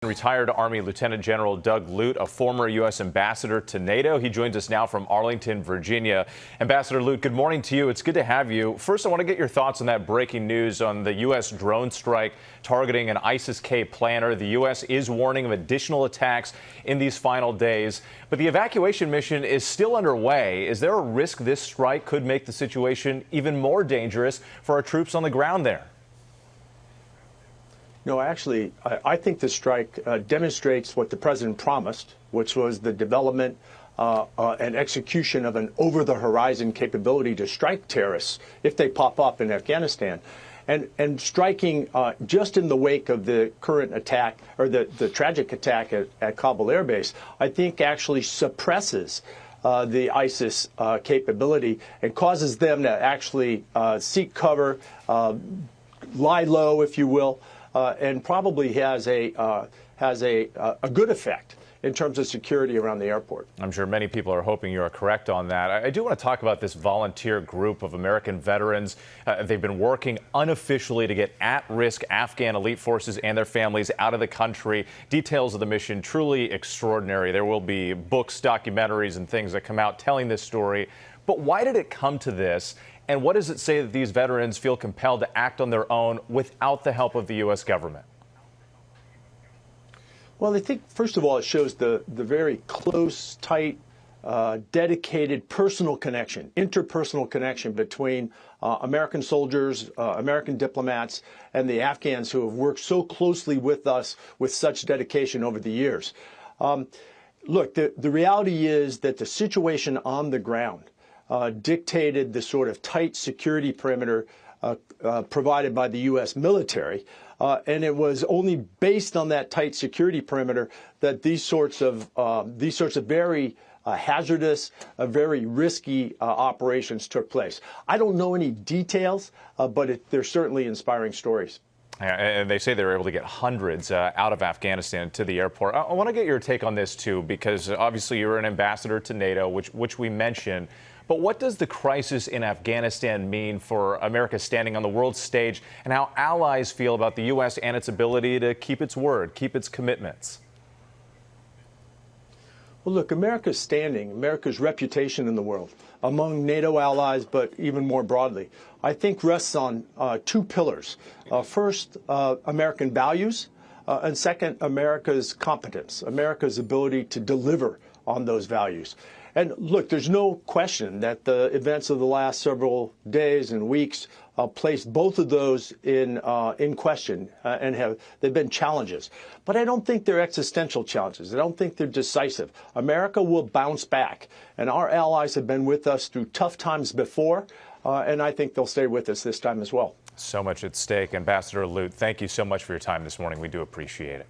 retired Army Lieutenant General Doug Lute, a former U.S. ambassador to NATO. He joins us now from Arlington, Virginia. Ambassador Lute, good morning to you. It's good to have you. First, I want to get your thoughts on that breaking news on the U.S. drone strike targeting an ISIS-K planner. The U.S. is warning of additional attacks in these final days. But the evacuation mission is still underway. Is there a risk this strike could make the situation even more dangerous for our troops on the ground there? No, actually, I think the strike demonstrates what the president promised, which was the development and execution of an over-the-horizon capability to strike terrorists if they pop up in Afghanistan. And striking just in the wake of the current attack, or the tragic attack at Kabul Air Base, I think actually suppresses the ISIS capability and causes them to actually seek cover, lie low, if you will, and probably has a good effect in terms of security around the airport. I'm sure many people are hoping you are correct on that. I do want to talk about this volunteer group of American veterans. They've been working unofficially to get at-risk Afghan elite forces and their families out of the country. Details of the mission truly extraordinary. There will be books, documentaries, and things that come out telling this story. But why did it come to this? And what does it say that these veterans feel compelled to act on their own without the help of the U.S. government? Well, I think, first of all, it shows the very close, tight, dedicated personal connection, interpersonal connection between American soldiers, American diplomats, and the Afghans who have worked so closely with us with such dedication over the years. Look, the reality is that the situation on the ground dictated the sort of tight security perimeter provided by the U.S. military. And it was only based on that tight security perimeter that these sorts of very hazardous, very risky operations took place. I don't know any details, but they're certainly inspiring stories. And they say they were able to get hundreds out of Afghanistan to the airport. I want to get your take on this, too, because obviously you're an ambassador to NATO, which we mentioned. But what does the crisis in Afghanistan mean for America standing on the world stage, and how allies feel about the U.S. and its ability to keep its word, keep its commitments? Well, look, America's standing, America's reputation in the world, among NATO allies, but even more broadly, I think rests on two pillars. First, American values, and second, America's competence, America's ability to deliver on those values. And look, there's no question that the events of the last several days and weeks placed both of those in question, and they've been challenges. But I don't think they're existential challenges. I don't think they're decisive. America will bounce back, and our allies have been with us through tough times before, and I think they'll stay with us this time as well. So much at stake. Ambassador Lute, thank you so much for your time this morning. We do appreciate it.